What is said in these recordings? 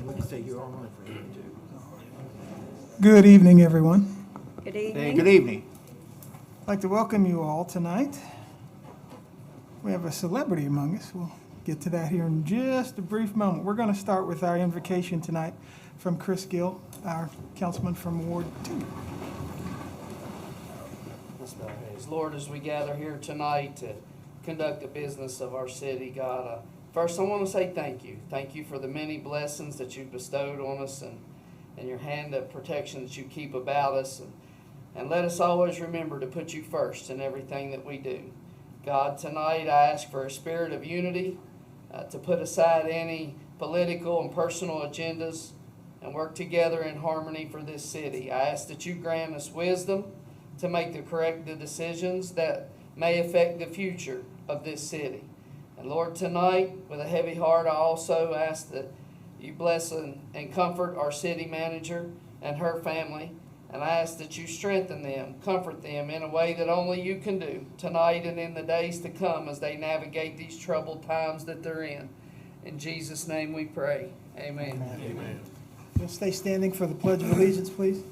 We can say you're on for you too. Good evening, everyone. Good Hey, evening. good evening. I'd like to welcome you all tonight. We have a celebrity among us. We'll get to that here in just a brief moment. We're going to start with our invocation tonight from Chris Gill, our councilman from Ward 2. Let's bow our heads. Lord, as we gather here tonight to conduct the business of our city, God, first I want to say thank you. Thank you for the many blessings that you've bestowed on us and your hand of protection that you keep about us. And let us always remember to put you first in everything that we do. God, tonight I ask for a spirit of unity, to put aside any political and personal agendas and work together in harmony for this city. I ask that you grant us wisdom to make the correct decisions that may affect the future of this city. And Lord, tonight, with a heavy heart, I also ask that you bless and comfort our city manager and her family. And I ask that you strengthen them, comfort them in a way that only you can do tonight and in the days to come as they navigate these troubled times that they're in. In Jesus' name we pray. Amen. Amen. You'll stay standing for the Pledge of Allegiance, please.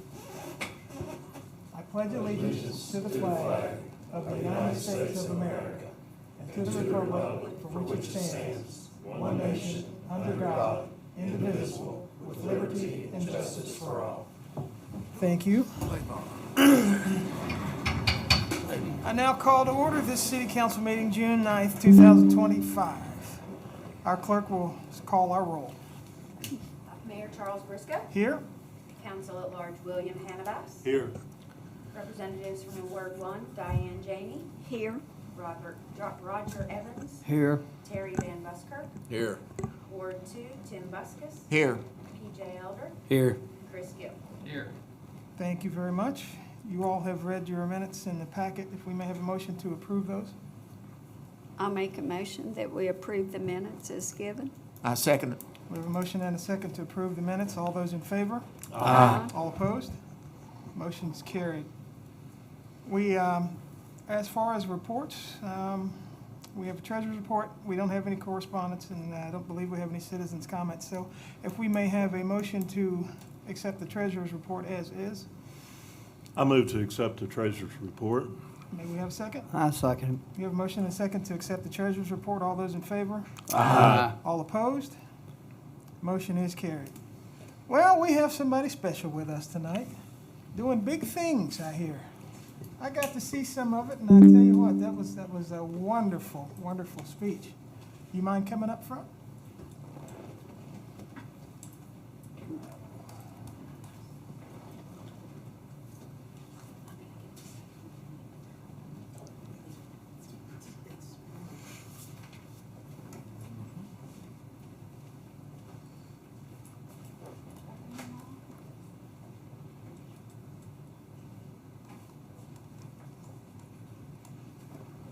I pledge allegiance to the flag of the United States of America and to the republic for which it stands, one nation, under God, indivisible, with liberty and justice for all. Thank you. I now call to order this city council meeting, June 9th, 2025. Our clerk will call our roll. Mayor Charles Briscoe. Here. Council at Large William Hannibus. Here. Representatives from Ward 1, Diane Janey. Here. Roger Evans. Here. Terry Van Buskirk. Here. Ward 2, Tim Buskus. Here. PJ Elder. Here. Chris Gill. Here. Thank you very much. You all have read your minutes in the packet. If we may have a motion to approve those. I'll make a motion that we approve the minutes as given. I second it. We have a motion and a second to approve the minutes. All those in favor? Aye. All opposed? Motion's carried. We, as far as reports, we have a treasurer's report. We don't have any correspondence, and I don't believe we have any citizens' comments. So if we may have a motion to accept the treasurer's report as is. I move to accept the treasurer's report. May we have a second? I second We have a motion and a second to accept the treasurer's report. All those in favor? it. Aye. All opposed? Motion is carried. Well, we have somebody special with us tonight, doing big things, I hear. I got to see some of it, and I tell you what, that was a wonderful, wonderful speech. You mind coming up front?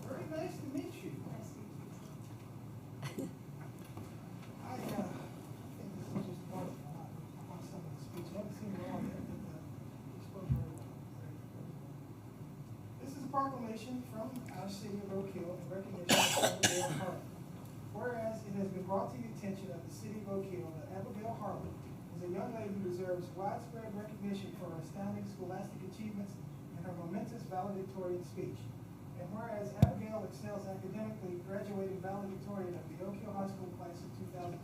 Very nice to meet you. I think this is just wonderful. I want some of the speech. I haven't seen it all yet, but it spoke very well. This is a proclamation from our city of Oak Hill in recognition of Abigail Harlan. Whereas it has been brought to the attention of the city of Oak Hill that Abigail Harlan is a young lady who deserves widespread recognition for her astounding scholastic achievements and her momentous valedictorian speech. And whereas Abigail excels academically, graduating valedictorian of the Oak Hill High School class of 2025,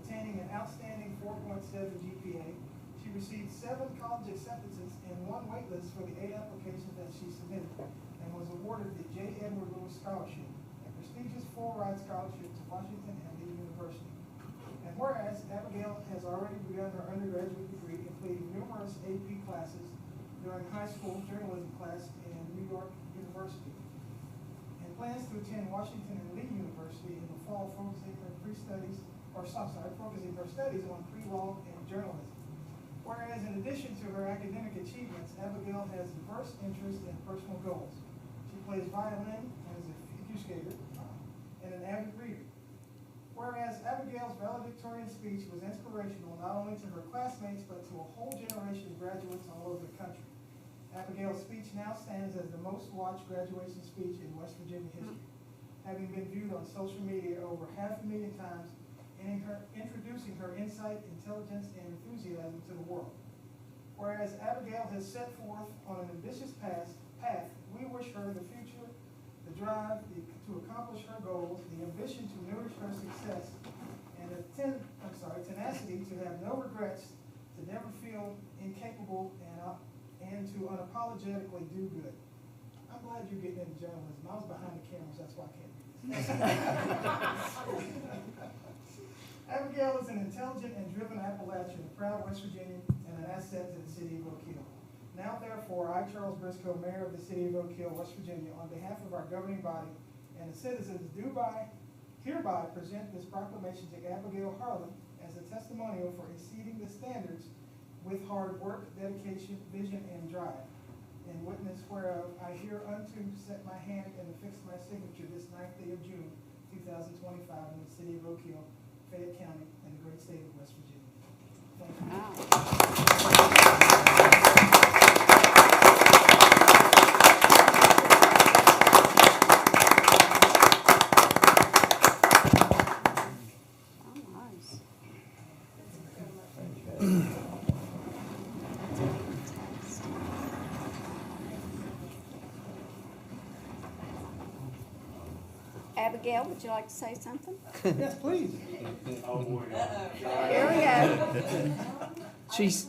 attaining an outstanding 4.7 GPA, she received 7 college acceptances and 1 waitlist for the 8 applications that she submitted, and was awarded the J. Edward Lewis Scholarship, a prestigious full-ride scholarship to Washington and Lee University. And whereas Abigail has already begun her undergraduate degree, completing numerous AP classes during high school journalism class in New York University, and plans to attend Washington and Lee University in the fall, focusing her studies on pre-law and journalism. Whereas in addition to her academic achievements, Abigail has diverse interests and personal goals. She plays violin and is a figure skater and an avid reader. Whereas Abigail's valedictorian speech was inspirational not only to her classmates but to a whole generation of graduates all over the country. Abigail's speech now stands as the most watched graduation speech in West Virginia history, having been viewed on social media over 500,000 times and introducing her insight, intelligence, and enthusiasm to the world. Whereas Abigail has set forth on an ambitious path, we wish her the future, the drive to accomplish her goals, the ambition to nourish her success, and the tenacity to have no regrets, to never feel incapable, and to unapologetically do good. I'm glad you're getting into journalism. I was behind the cameras, that's why I can't do this. Abigail is an intelligent and driven Appalachian, a proud West Virginian, and an asset to the city of Oak Hill. Now therefore, I, Charles Briscoe, Mayor of the city of Oak Hill, West Virginia, on behalf of our governing body and the citizens, hereby present this proclamation to Abigail Harlan as a testimonial for exceeding the standards with hard work, dedication, vision, and drive. In witness whereof, I hereunto set my hand and affix my signature this 9th day of June, 2025, in the city of Oak Hill, Fayette County, and the great state of West Virginia. Thank you. Wow. Oh, nice. Abigail, would you like to say something? Yes, please. Here we go. She's,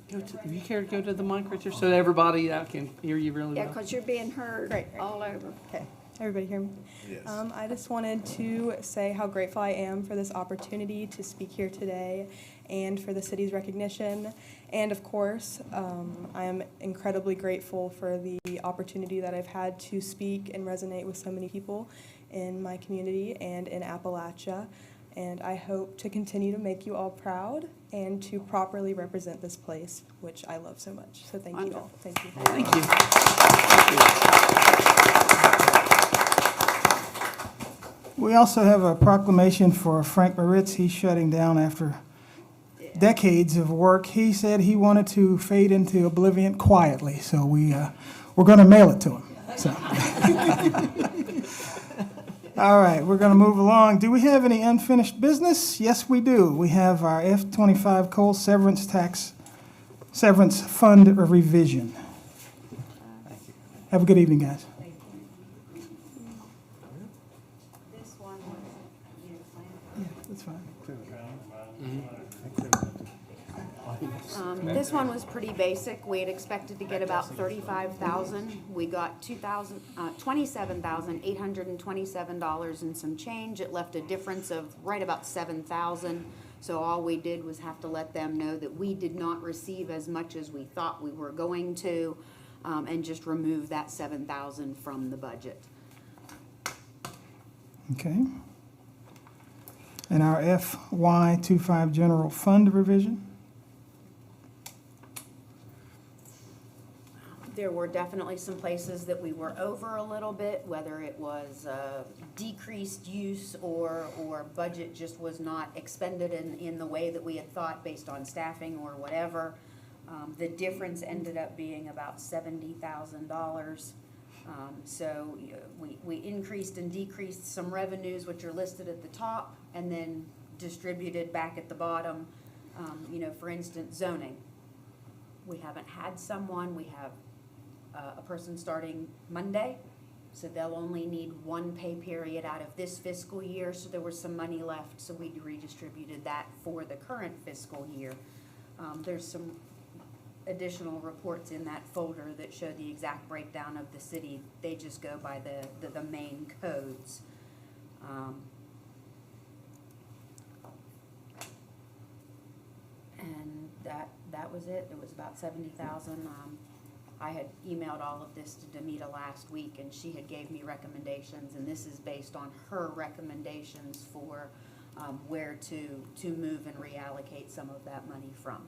if you care to go to the mic right there so everybody can hear you really Yeah, well. because you're being heard Great. all over. Okay, everybody hear me? Yes. I just wanted to say how grateful I am for this opportunity to speak here today and for the city's recognition. And of course, I am incredibly grateful for the opportunity that I've had to speak and resonate with so many people in my community and in Appalachia. And I hope to continue to make you all proud and to properly represent this place, which I love so much. So thank you all. Thank you. Thank you. We also have a proclamation for Frank Moritz. He's shutting down after decades of work. He said he wanted to fade into oblivion quietly, so we're going to mail it to him. So. All right, we're going to move along. Do we have any unfinished business? Yes, we do. We have our F-25 coal severance fund revision. Have a good evening, guys. This one was, you know, Yeah, that's fine. This one was pretty basic. We had expected to get about 35,000. We got $27,827 and some change. It left a difference of right about 7,000. So all we did was have to let them know that we did not receive as much as we thought we were going to, and just remove that 7,000 from the budget. Okay. And our FY25 general fund revision? There were definitely some places that we were over a little bit, whether it was decreased use or budget just was not expended in the way that we had thought based on staffing or whatever. The difference ended up being about $70,000. So we increased and decreased some revenues, which are listed at the top, and then distributed back at the bottom. You know, for instance, zoning. We haven't had someone, we have a person starting Monday, so they'll only need one pay period out of this fiscal year, so there was some money left, so we redistributed that for the current fiscal year. There's some additional reports in that folder that show the exact breakdown of the city. They just go by the main codes. And that was it. It was about 70,000. I had emailed all of this to Demita last week, and she had gave me recommendations, and this is based on her recommendations for where to move and reallocate some of that money from.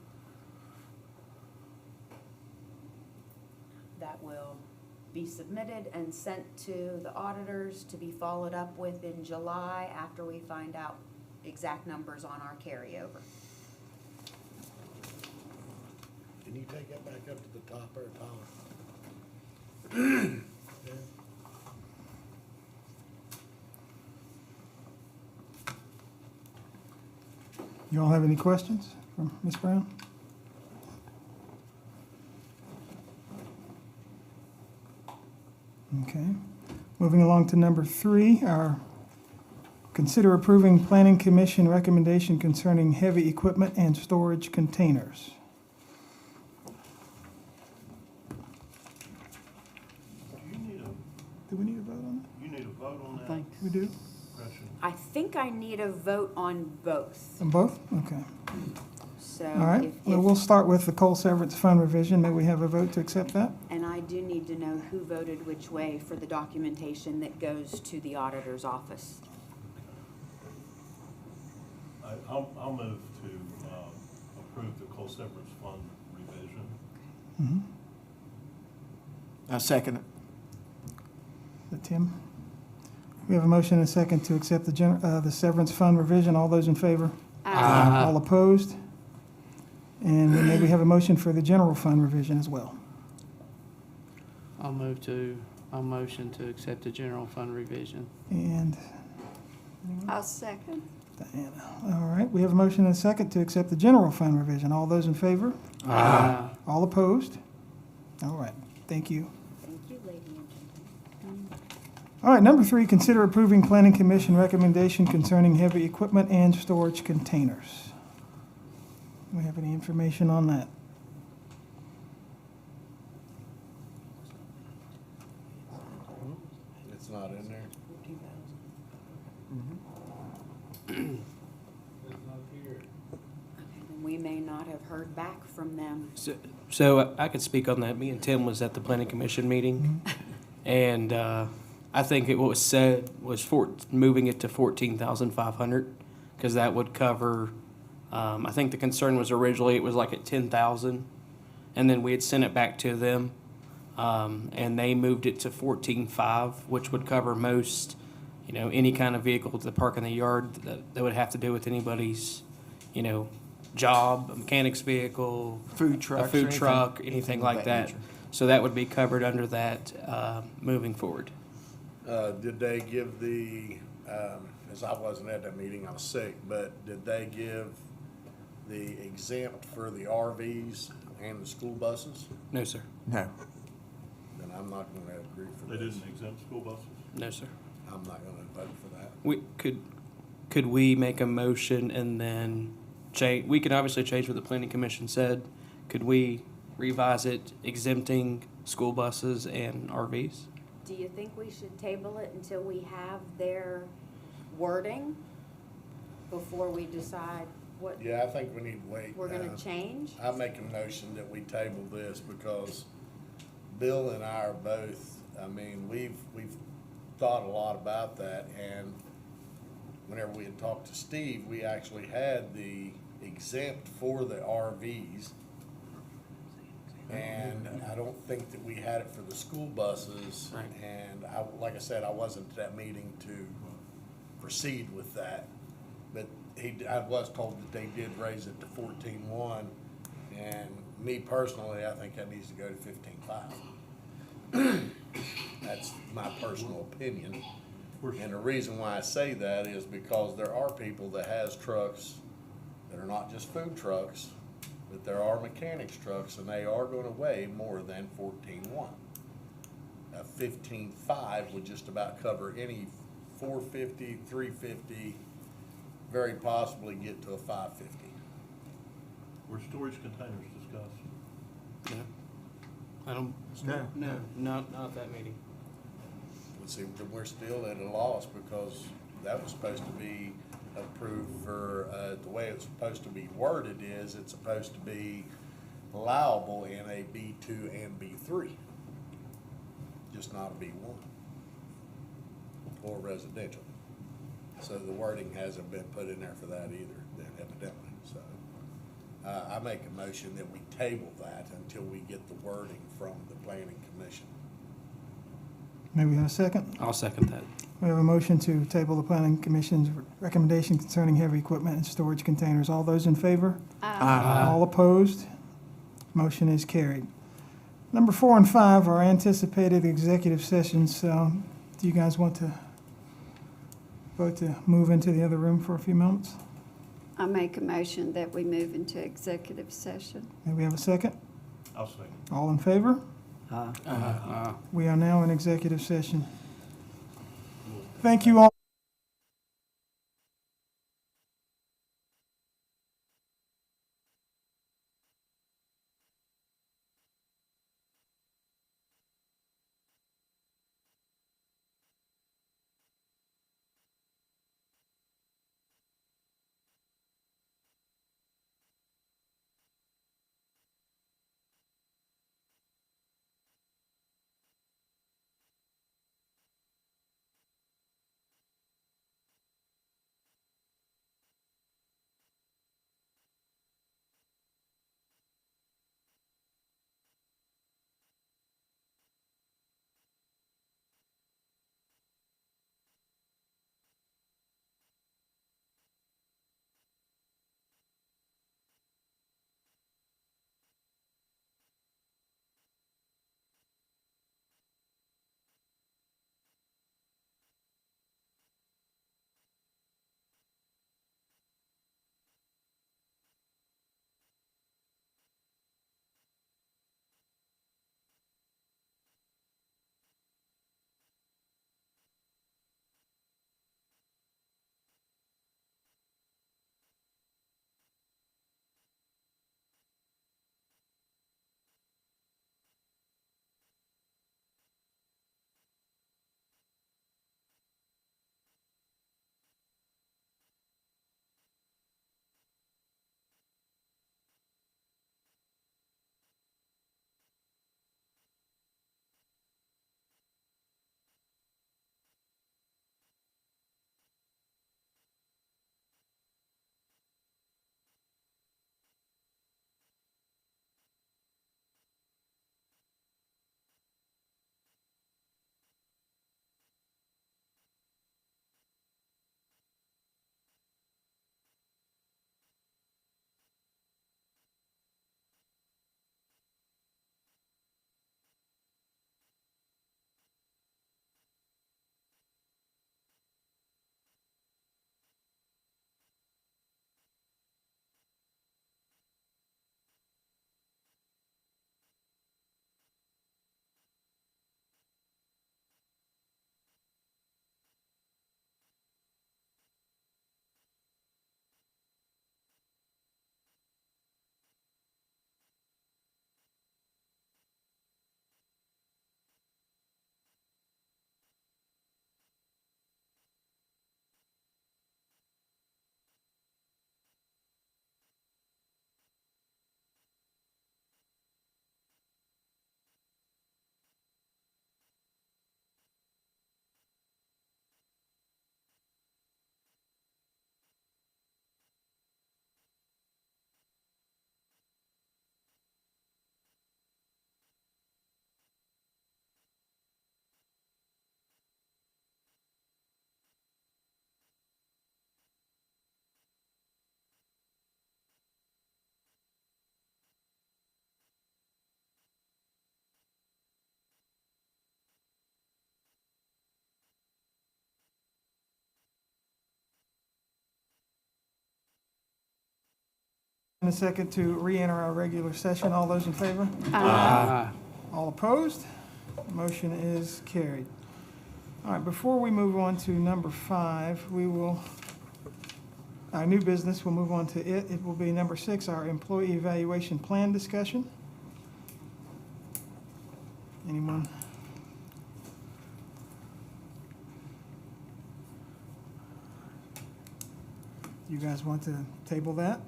That will be submitted and sent to the auditors to be followed up with in July after we find out exact numbers on our carryover. Can you take that back up to the top or taller? Yeah. You all have any questions from Ms. Brown? Okay. Moving along to number 3, consider approving Planning Commission recommendation concerning heavy equipment and storage containers. Do we need a vote on You need a vote on that? Thanks. that? We do? Question. I think I need a vote on both, On both? Okay. so. All right. if- Well, we'll start with the coal severance fund revision. May we have a vote to accept that? And I do need to know who voted which way for the documentation that goes to the auditor's office. I'll move to approve the coal severance fund revision. Mm-hmm. I second it. Tim? We have a motion and a second to accept the severance fund revision. All those in favor? All opposed? And then may we have a motion for the general fund revision as well? I'll motion to accept the general fund revision. And I'll second. Diana. All right, we have a motion and a second to accept the general fund revision. All those in favor? All opposed? All right, thank you. Thank you, ladies and gentlemen. All right, number 3, consider approving Planning Commission recommendation concerning heavy equipment and storage containers. Do we have any information on that? It's not in there. Okay, then we may not have heard back from them. So I could speak on that. Me and Tim was at the planning commission meeting, and I think what was said was moving it to 14,500 because that would cover. I think the concern was originally it was like at 10,000, and then we had sent it back to them, and they moved it to 14,500, which would cover most, any kind of vehicle to park in the yard that would have to do with anybody's, job, a mechanic's vehicle, Food a trucks. or food anything- truck, anything like of that. nature. So that would be covered under that moving forward. Did they give as I wasn't at that meeting, I was sick, but did they give the exempt for the RVs and the school buses? No, sir. No. Then I'm not gonna agree for They this. didn't exempt school buses? No, sir. I'm not gonna vote for that. Could we make a motion and then change? We can obviously change what the planning commission said. Could we revise it exempting school buses and RVs? Do you think we should table it until we have their wording before we decide what Yeah, I think we need to wait. we're gonna change? I make a motion that we table this because Bill and I are both, we've thought a lot about that, and whenever we had talked to Steve, we actually had the exempt for the RVs. And I don't think that we had it for the school buses. Right. And like I said, I wasn't at that meeting to proceed with that. But I was told that they did raise it to 14.1, and me personally, I think that needs to go to 15.5. That's my personal opinion. And the reason why I say that is because there are people that has trucks that are not just food trucks, but there are mechanics trucks, and they are gonna weigh more than 14.1. A 15.5 would just about cover any 450, 350, very possibly get to a 550. Were storage containers discussed? No. I don't. No. No, not at that meeting. Let's see, we're still at a loss because that was supposed to be approved for, the way it's supposed to be worded is it's supposed to be allowable in a B2 and B3, just not a B1 or residential. So the wording hasn't been put in there for that either, then evidently, so. I make a motion that we table that until we get the wording from the planning commission. May we have a second? I'll second that. We have a motion to table the Planning Commission's recommendation concerning heavy equipment and storage containers. All those in favor? All opposed? Motion is carried. Number 4 and 5 are anticipated executive sessions. So do you guys want to vote to move into the other room for a few moments? I make a motion that we move into executive session. May we have a second? I'll second. All in favor? Aye. We are now in executive session. Thank you all. And a second to re-enter our regular session. All those in favor? All opposed? Motion is carried. All right, before we move on to number 5, our new business, we'll move on to it. It will be number 6, our employee evaluation plan discussion. Anyone? You guys want to table that?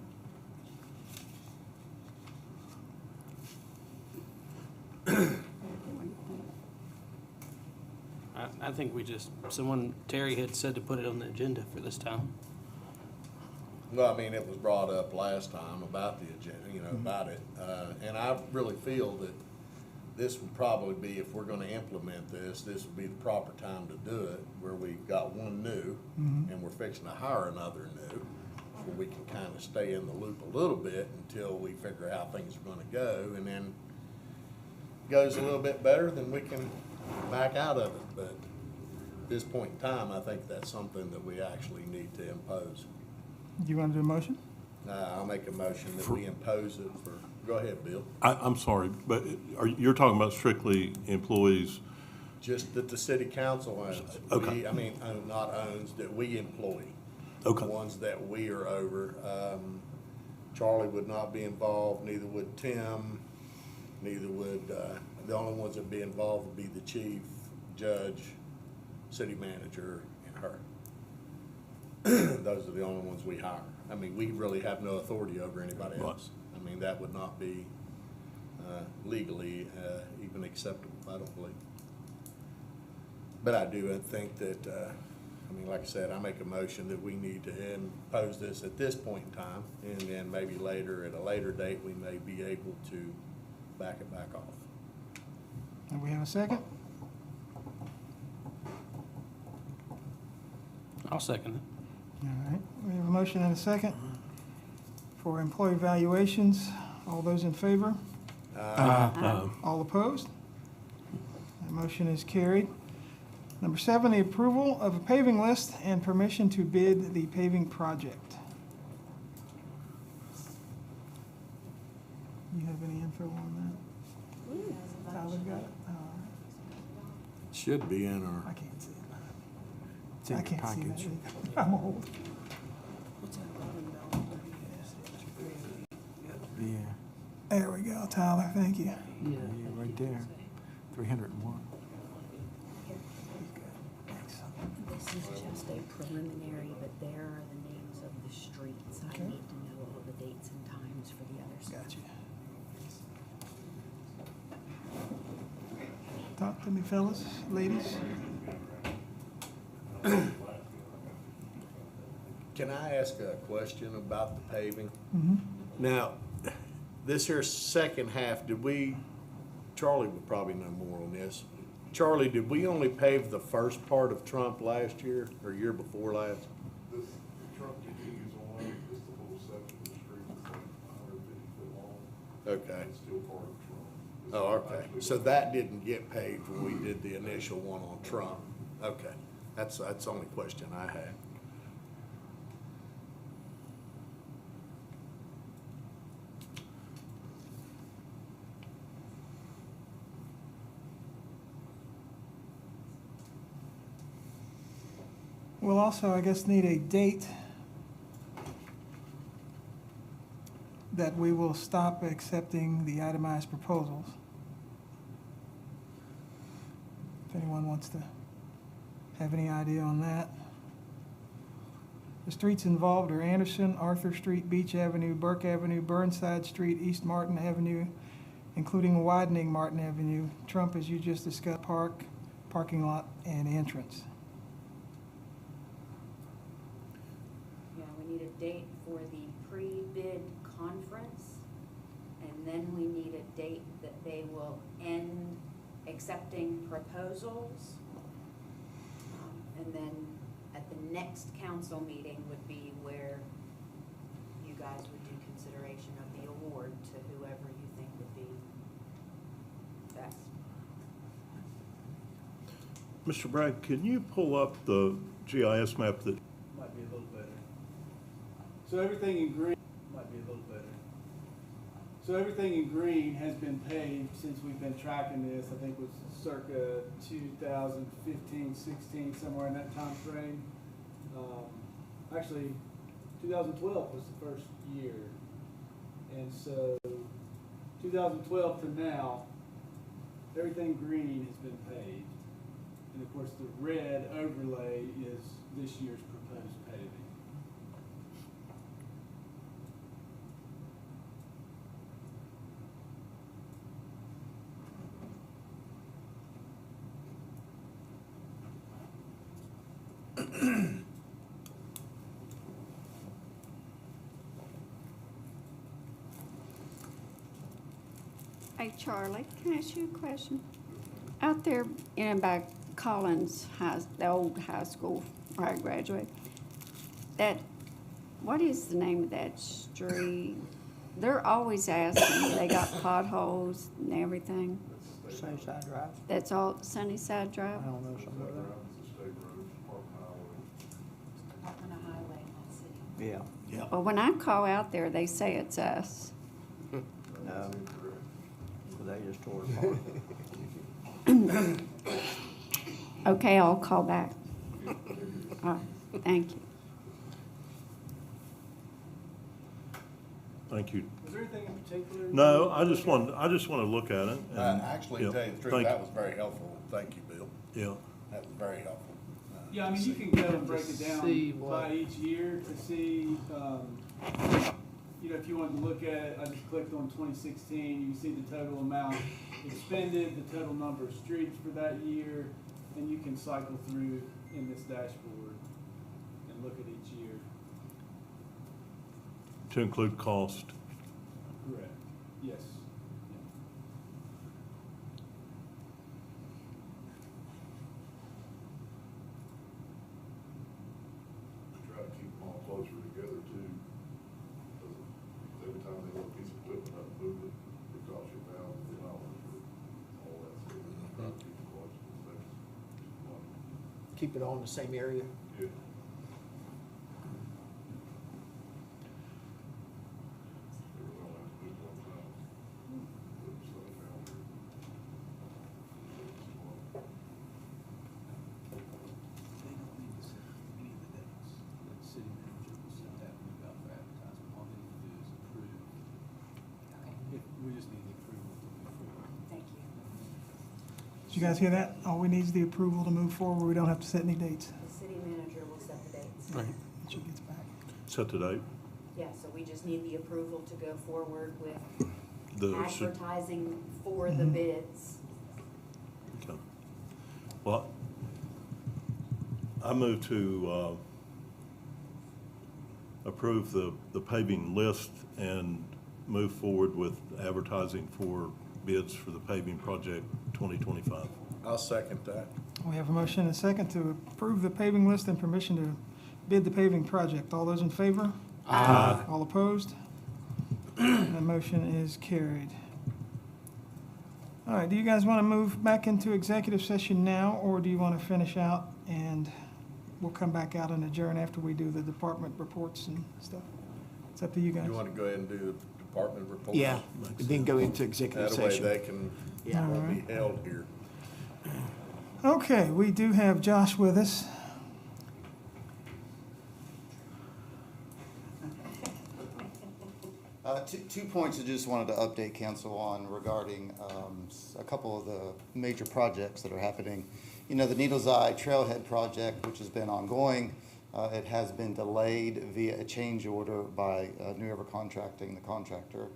I think Terry had said to put it on the agenda for this time. Well, I mean, it was brought up last time about the agenda, about it. And I really feel that this would probably be, if we're gonna implement this would be the proper time to do it, where we've got one new, and we're fixing to hire another new, where we can kind of stay in the loop a little bit until we figure how things are gonna go, and then goes a little bit better, then we can back out of it. But at this point in time, I think that's something that we actually need to impose. Do you want to do a motion? I'll make a motion that we impose it for, go ahead, Bill. I'm sorry, but you're talking about strictly employees? Just that the city council owns. Okay. Not owns, that we employ. Okay. The ones that we are over. Charlie would not be involved, neither would Tim, neither would, the only ones that'd be involved would be the chief, judge, city manager, and her. Those are the only ones we hire. I mean, we really have no authority over anybody else. I mean, that would not be legally even acceptable, I don't believe. But I do think that, like I said, I make a motion that we need to impose this at this point in time, and then maybe later, at a later date, we may be able to back it back off. And we have a second? I'll second it. All right, we have a motion and a second for employee evaluations. All those in favor? All opposed? That motion is carried. Number 7, the approval of a paving list and permission to bid the paving project. You have any info on that? Tyler got it? Should be in I our, can't see it. It's in I your can't see package. that. I'm old. Yeah, There we go, Tyler, thank you. yeah, right there, 301. This is just a preliminary, but there are the names of the streets. I Okay. need to know all the dates and times for the other stuff. Gotcha. Talk to me, fellas, ladies. can I ask a question about the paving? Mhm. Now, this here second half, Charlie would probably know more on this. Charlie, did we only pave the first part of Trump last year or year before last? This, the Trump continues on, it's the whole section of the street, it's like 150 foot long. Okay. It's still part of Trump. Oh, okay. So that didn't get paved when we did the initial one on Trump? Okay. That's the only question I had. We'll also, I guess, need a date that we will stop accepting the itemized proposals. If anyone wants to have any idea on that. The streets involved are Anderson, Arthur Street, Beach Avenue, Burke Avenue, Burnside Street, East Martin Avenue, including widening Martin Avenue, Trump, as you just discussed, parking lot, and entrance. Yeah, we need a date for the pre-bid conference, and then we need a date that they will end accepting proposals. And then at the next council meeting would be where you guys would do consideration of the award to whoever you think would be best. Mr. Bragg, can you pull up the GIS map that, Might be a little better. So everything in green might be a little better. So everything in green has been paved since we've been tracking this. I think it was circa 2015, 16, somewhere in that time frame. Actually, 2012 was the first year. And so 2012 to now, everything green has been paved. And of course, the red overlay is this year's proposed paving. Hey, Charlie, can I ask you a question? Out there, by Collins High, the old high school where I graduated, what is the name of that street? They're always asking, they got potholes and everything. Sunnyside Drive. That's all Sunnyside Drive? I don't know something like that. It's a state road, Park Highway. Department of Highway, not city. Yeah. Yeah. Well, when I call out there, they say it's us. No. So they just tore it apart. Okay, I'll call back. Thank you. Thank you. Was there anything in particular? No, I just want to look at it. and, Actually, yeah, to tell you the truth, thank that was very helpful. Thank you, Bill. Yeah. That was very helpful. Yeah, I mean, you can go and break it down See what- by each year to see, you know, if you wanted to look at it, I just clicked on 2016, you can see the total amount expended, the total number of streets for that year, and you can cycle through in this dashboard and look at each year. To include cost. Correct. Yes. We try to keep them all closer together too. Because every time they load a piece of equipment up, move it, it costs you $1,000 or all that. So we try to keep them close to the same. Keep it all in the same area. Yeah. They really only have to do it one time. Put stuff down there. They don't need to set any of the dates. The city manager will set that when we go out for advertisement. All they need to do is approve. We just need the approval to move forward. Thank you. Did you guys hear that? All we need is the approval to move forward. We don't have to set any dates. The city manager will set the dates. Right. When she gets back. Set the date. Yeah, so we just need the approval to go forward with The, advertising for the bids. okay. Well, I move to approve the paving list and move forward with advertising for bids for the paving project 2025. I'll second that. We have a motion and a second to approve the paving list and permission to bid the paving project. All those in favor? Aye. All opposed? That motion is carried. All right, do you guys want to move back into executive session now, or do you want to finish out and we'll come back out and adjourn after we do the department reports and stuff? It's up to you guys. You want to go ahead and do the department reports? Yeah, then go into executive That way session. they can, Yeah. won't be held here. Okay, we do have Josh with us. Two points I just wanted to update council on regarding a couple of the major projects that are happening. You know, the Needles Eye Trailhead project, which has been ongoing, it has been delayed via a change order by New River Contracting, the contractor,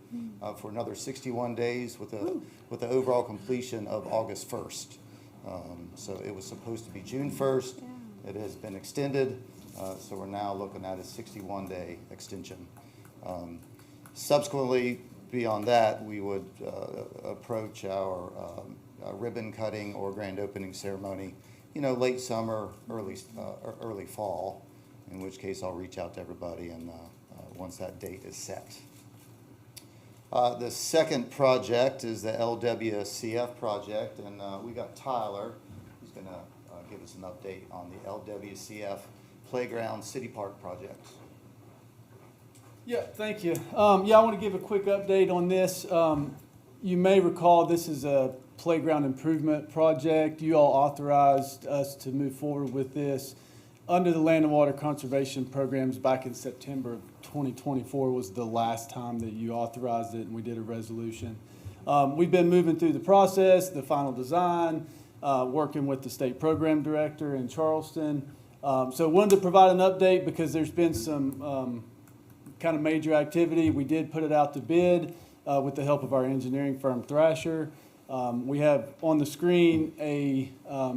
for another 61 days with the overall completion of August 1st. So it was supposed to be June 1st. It has been extended, so we're now looking at a 61-day extension. Subsequently, beyond that, we would approach our ribbon cutting or grand opening ceremony, you know, late summer, early fall, in which case I'll reach out to everybody and once that date is set. The second project is the LWCF project, and we got Tyler, who's going to give us an update on the LWCF Playground City Park project. Yeah, thank you. Yeah, I want to give a quick update on this. You may recall this is a playground improvement project. You all authorized us to move forward with this under the Land and Water Conservation Programs back in September of 2024 was the last time that you authorized it, and we did a resolution. We've been moving through the process, the final design, working with the state program director in Charleston. So wanted to provide an update because there's been some kind of major activity. We did put it out to bid with the help of our engineering firm Thrasher. We have on the screen a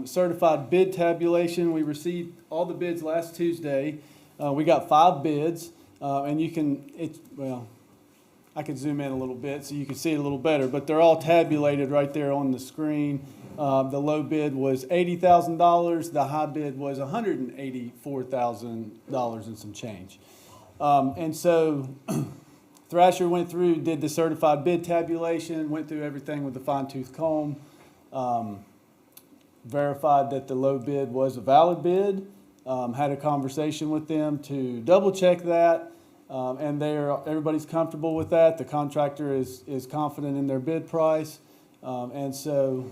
certified bid tabulation. We received all the bids last Tuesday. We got 5 bids, and you can, well, I could zoom in a little bit so you can see it a little better, but they're all tabulated right there on the screen. The low bid was $80,000. The high bid was $184,000 and some change. And so Thrasher went through, did the certified bid tabulation, went through everything with a fine-tooth comb, verified that the low bid was a valid bid, had a conversation with them to double check that, and everybody's comfortable with that. The contractor is confident in their bid price, and so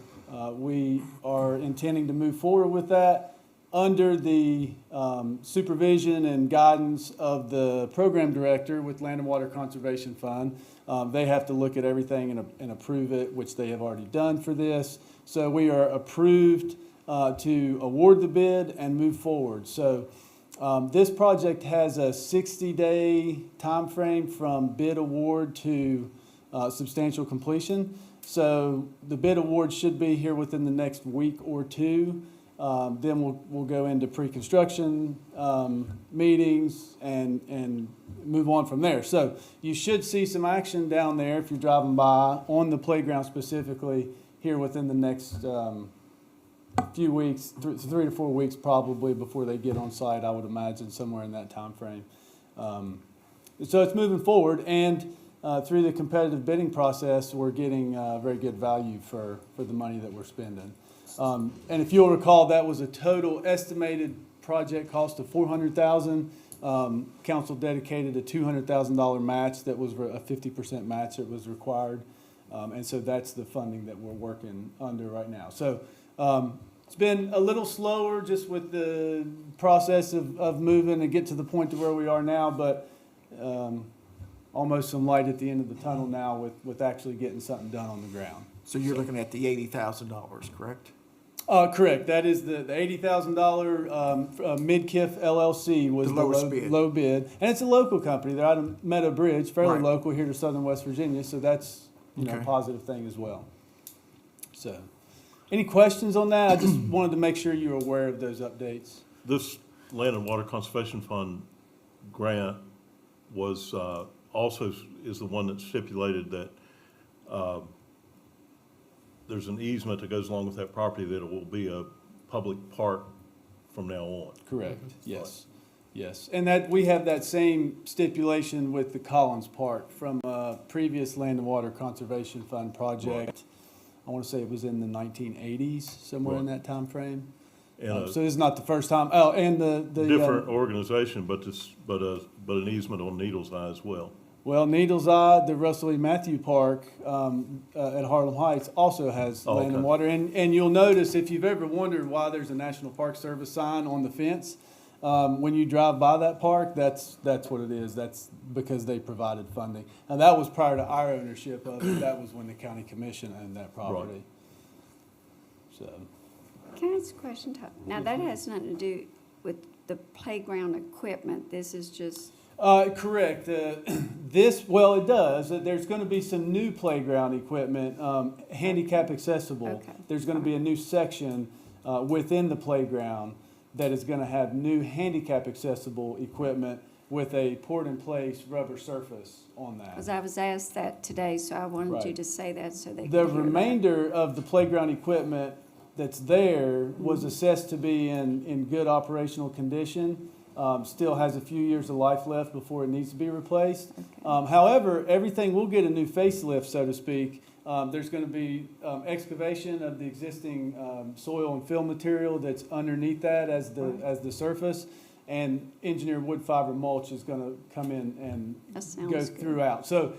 we are intending to move forward with that under the supervision and guidance of the program director with Land and Water Conservation Fund. They have to look at everything and approve it, which they have already done for this. So we are approved to award the bid and move forward. So this project has a 60-day time frame from bid award to substantial completion. So the bid award should be here within the next week or two. Then we'll go into pre-construction meetings and move on from there. So you should see some action down there if you're driving by on the playground specifically here within the next few weeks, 3 to 4 weeks probably before they get on site, I would imagine, somewhere in that time frame. So it's moving forward, and through the competitive bidding process, we're getting very good value for the money that we're spending. And if you'll recall, that was a total estimated project cost of $400,000. Council dedicated a $200,000 match that was a 50% match that was required. And so that's the funding that we're working under right now. So it's been a little slower just with the process of moving and get to the point to where we are now, but almost some light at the end of the tunnel now with actually getting something done on the ground. So you're looking at the $80,000, correct? Correct. That is the $80,000 Mid-Kiff LLC was The the lowest bid. low bid. And it's a local company. They're out of Meadow Bridge, fairly Right. local here to southern West Virginia. So that's, a Okay. positive thing as well. So, any questions on that? I just wanted to make sure you were aware of those updates. This Land and Water Conservation Fund grant was also is the one that stipulated that there's an easement that goes along with that property that it will be a public park from now on. Correct. Yes. Yes. And that we have that same stipulation with the Collins Park from a previous Land and Water Conservation Fund project. I want to say it was in the 1980s, somewhere in Right. that time frame. And So this is not the first time. Oh, and the different organization, but an easement on Needles Eye as well. Well, Needles Eye, the Russell E. Matthew Park at Harlem Heights also has Oh, Land and okay. Water. And you'll notice, if you've ever wondered why there's a National Park Service sign on the fence, when you drive by that park, that's what it is. That's because they provided funding. And that was prior to our ownership of it. That was when the county commission owned that property. So, Can I ask a question, Todd? Now, that has nothing to do with the playground equipment. This is just, correct. Well, it does. There's going to be some new playground equipment, handicap accessible. Okay. There's going to be a new section within the playground that is going to have new handicap accessible equipment with a poured-in-place rubber surface on that. because I was asked that today, so I wanted you Right. to say that so they could The hear that. remainder of the playground equipment that's there was assessed to be in good operational condition. Still has a few years of life left before it needs to be replaced. However, everything will get a new facelift, so to speak. There's going to be excavation of the existing soil and fill material that's underneath that as the surface. And engineered wood fiber mulch is going to come in and That sounds go good. throughout. So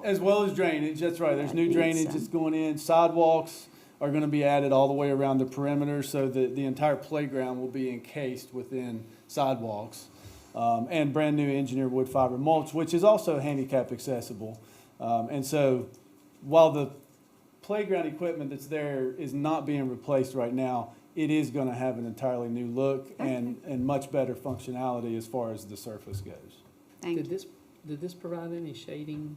as well as drainage, that's right. There's new That needs drainage some. that's going in. Sidewalks are going to be added all the way around the perimeter, so that the entire playground will be encased within sidewalks. And brand-new engineered wood fiber mulch, which is also handicap accessible. And so while the playground equipment that's there is not being replaced right now, it is going to have an entirely new look and much better functionality as far as the surface goes. Thank you. Did this provide any shading?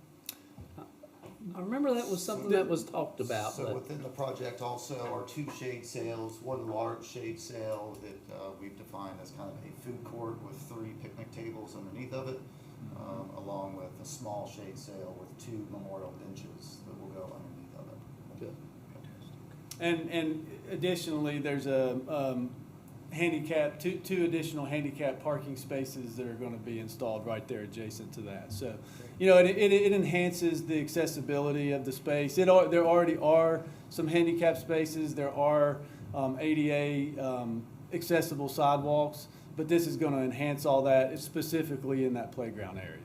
I remember that was something that was talked about, So but within the project also are 2 shade sails, 1 large shade sail that we've defined as kind of a food court with 3 picnic tables underneath of it, along with a small shade sail with 2 memorial benches that will go underneath of it. good. And additionally, there's a handicap, two additional handicap parking spaces that are going to be installed right there adjacent to that. So, it enhances the accessibility of the space. There already are some handicap spaces. There are ADA accessible sidewalks, but this is gonna enhance all that, specifically in that playground area,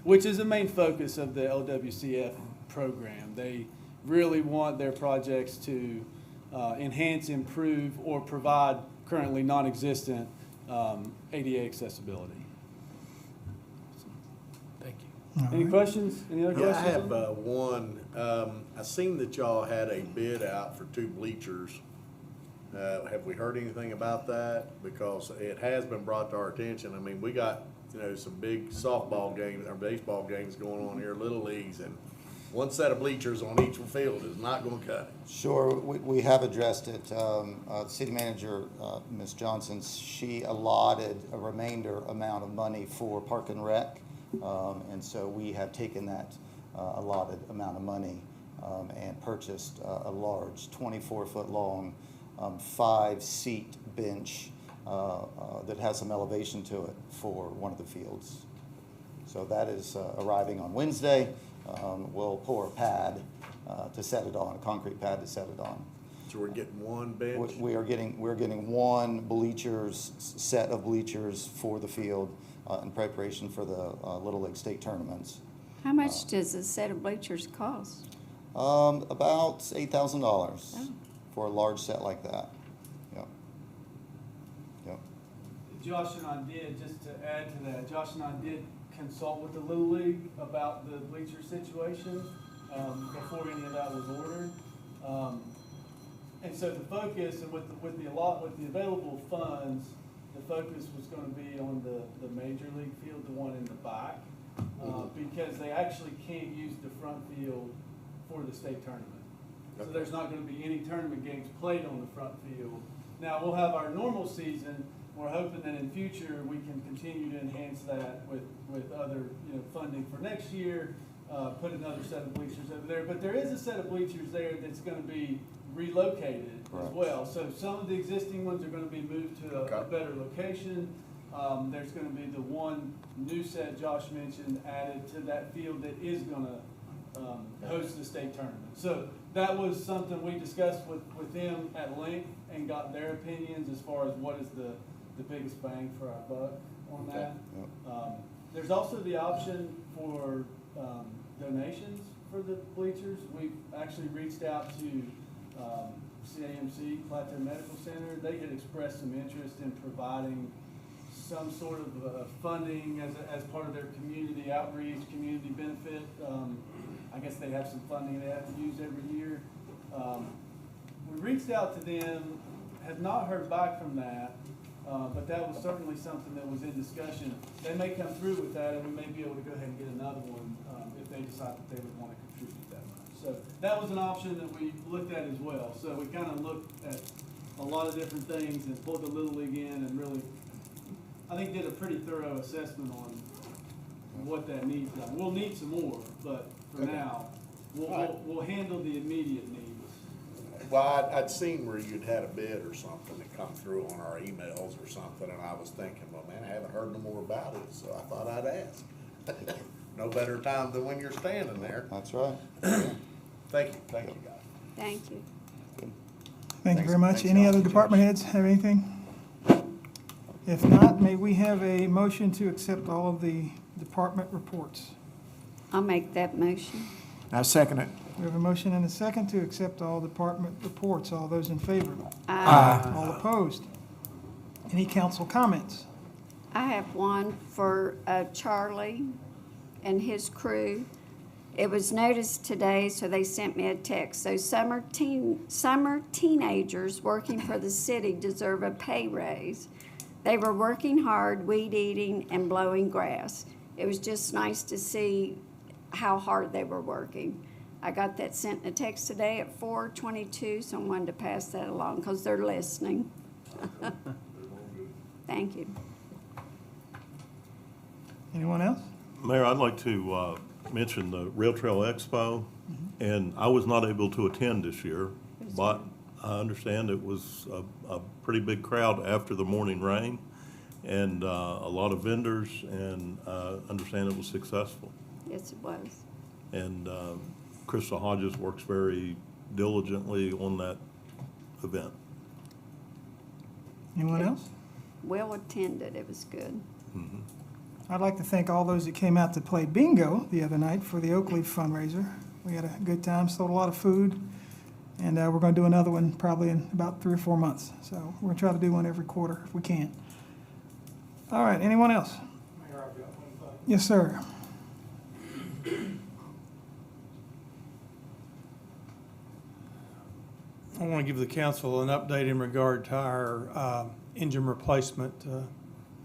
which is the main focus of the LWCF program. They really want their projects to enhance, improve, or provide currently non-existent ADA accessibility. Thank you. Any questions? Any other Yeah, I questions? have one. I seen that y'all had a bid out for 2 bleachers. Have we heard anything about that? Because it has been brought to our attention. I mean, we got, some big softball games or baseball games going on here, little leagues, and one set of bleachers on each field is not gonna cut it. Sure, we have addressed it. City Manager, Ms. Johnson, she allotted a remainder amount of money for Park and Rec. And so we have taken that allotted amount of money and purchased a large 24-foot long 5-seat bench that has some elevation to it for one of the fields. So that is arriving on Wednesday. We'll pour a pad to set it on, a concrete pad to set it on. So we're getting one bench? We're getting one set of bleachers for the field in preparation for the Little League state tournaments. How much does a set of bleachers cost? About $8,000 for a large set like that. Yep. Yep. Josh and I did, just to add to that, Josh and I did consult with the Little League about the bleacher situation before any of that was ordered. And so the focus, and with the available funds, the focus was going to be on the major league field, the one in the back, because they actually can't use the front field for the state tournament. So there's not going to be any tournament games played on the front field. Now, we'll have our normal season. We're hoping that in future we can continue to enhance that with other funding for next year, put another set of bleachers over there. But there is a set of bleachers there that's going to be relocated as well. So some of the existing ones are going to be moved to a better location. There's going to be the one new set Josh mentioned added to that field that is going to host the state tournament. So that was something we discussed with them at length and got their opinions as far as what is the biggest bang for our buck on that. Yep. There's also the option for donations for the bleachers. We've actually reached out to CAMC, Plateau Medical Center. They had expressed some interest in providing some sort of funding as part of their community outreach, community benefit. I guess they have some funding they have to use every year. We reached out to them, have not heard back from that, but that was certainly something that was in discussion. They may come through with that, and we may be able to go ahead and get another one if they decide that they would want to contribute that much. So that was an option that we looked at as well. So we kind of looked at a lot of different things and pulled the Little League in and really, I think, did a pretty thorough assessment on what that needs. We'll need some more, but for now, we'll handle the immediate needs. Well, I'd seen where you'd had a bid or something that come through on our emails or something, and I was thinking, well, man, I haven't heard no more about it, so I thought I'd ask. No better time than when you're standing there. That's right. Thank you guys. Thank you. Thank you very much. Thanks, Any Al. other department heads have anything? If not, may we have a motion to accept all of the department reports? I'll make that motion. I second it. We have a motion and a second to accept all department reports. All those in favor? All opposed? Any council comments? I have one for Charlie and his crew. It was noticed today, so they sent me a text. So summer teenagers working for the city deserve a pay raise. They were working hard, weed eating, and blowing grass. It was just nice to see how hard they were working. I got that sent in a text today at 4:22, so I wanted to pass that along because they're listening. Thank you. Anyone else? Mayor, I'd like to mention the Rail Trail Expo, and I was not able to attend this year, but I understand it was a pretty big crowd after the morning rain, and a lot of vendors, and understand it was successful. Yes, it was. And Crystal Hodges works very diligently on that event. Anyone else? Well attended, it was good. I'd like to thank all those that came out to play bingo the other night for the Oakleaf fundraiser. We had a good time, sold a lot of food, and we're going to do another one probably in about 3 or 4 months. So we're going to try to do one every quarter if we can. All right, anyone else? Mayor, I've got one thing. Yes, sir. I want to give the council an update in regard to our engine replacement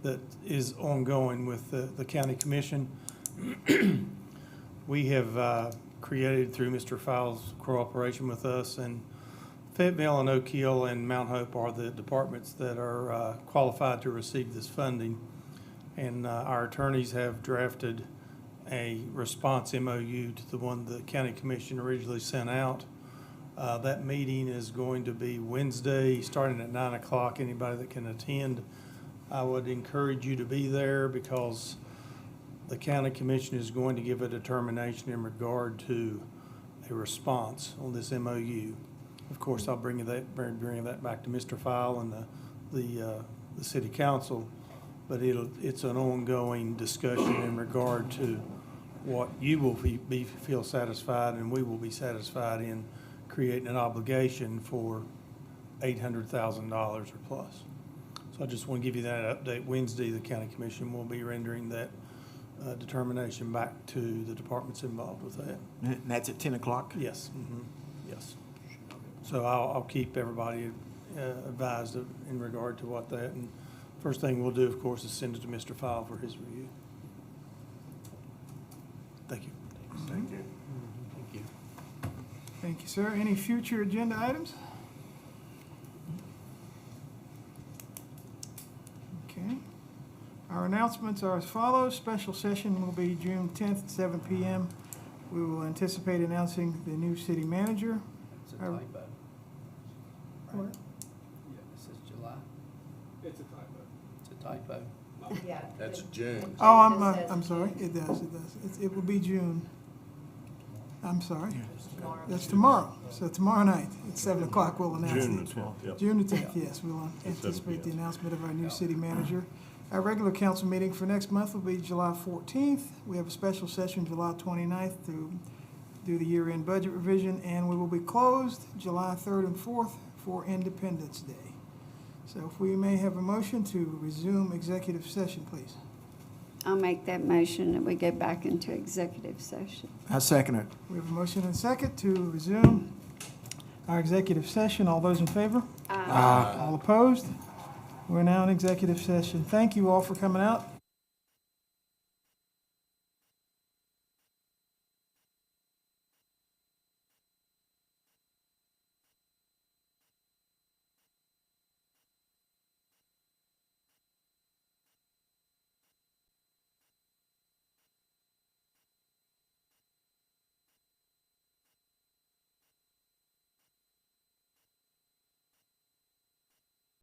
that is ongoing with the county commission. We have created, through Mr. Fowles' cooperation with us, and Fayetteville and Oak Hill and Mount Hope are the departments that are qualified to receive this funding. And our attorneys have drafted a response MOU to the one the county commission originally sent out. That meeting is going to be Wednesday, starting at 9 o'clock. Anybody that can attend, I would encourage you to be there, because the county commission is going to give a determination in regard to a response on this MOU. Of course, I'll bring that back to Mr. Fowle and the city council, but it's an ongoing discussion in regard to what you will feel satisfied and we will be satisfied in creating an obligation for $800,000 or plus. So I just want to give you that update. Wednesday, the county commission will be rendering that determination back to the departments involved with that. And that's at 10 o'clock? Yes, yes. So I'll keep everybody advised in regard to what that, and first thing we'll do, of course, is send it to Mr. Fowle for his review. Thank you. Thank you. Thank you. Thank you, sir. Any future agenda items? Okay. Our announcements are as follows. Special session will be June 10th at 7 p.m. We will anticipate announcing the new city manager. It's a typo. What? Yeah, this is July. It's a typo. It's a typo. Yeah. That's June. Oh, This says I'm sorry. June. It does. It will be June. I'm sorry. Tomorrow. That's tomorrow. So tomorrow night at 7 o'clock, we'll announce June it. the 10th, yep. June the 10th, yes. We'll anticipate the announcement of our new city manager. Our regular council meeting for next month will be July 14th. We have a special session July 29th to do the year-end budget revision, and we will be closed July 3rd and 4th for Independence Day. So if we may have a motion to resume executive session, please. I'll make that motion that we go back into executive session. I second it. We have a motion and a second to resume our executive session. All those in favor? All opposed? We're now in executive session. Thank you all for coming out.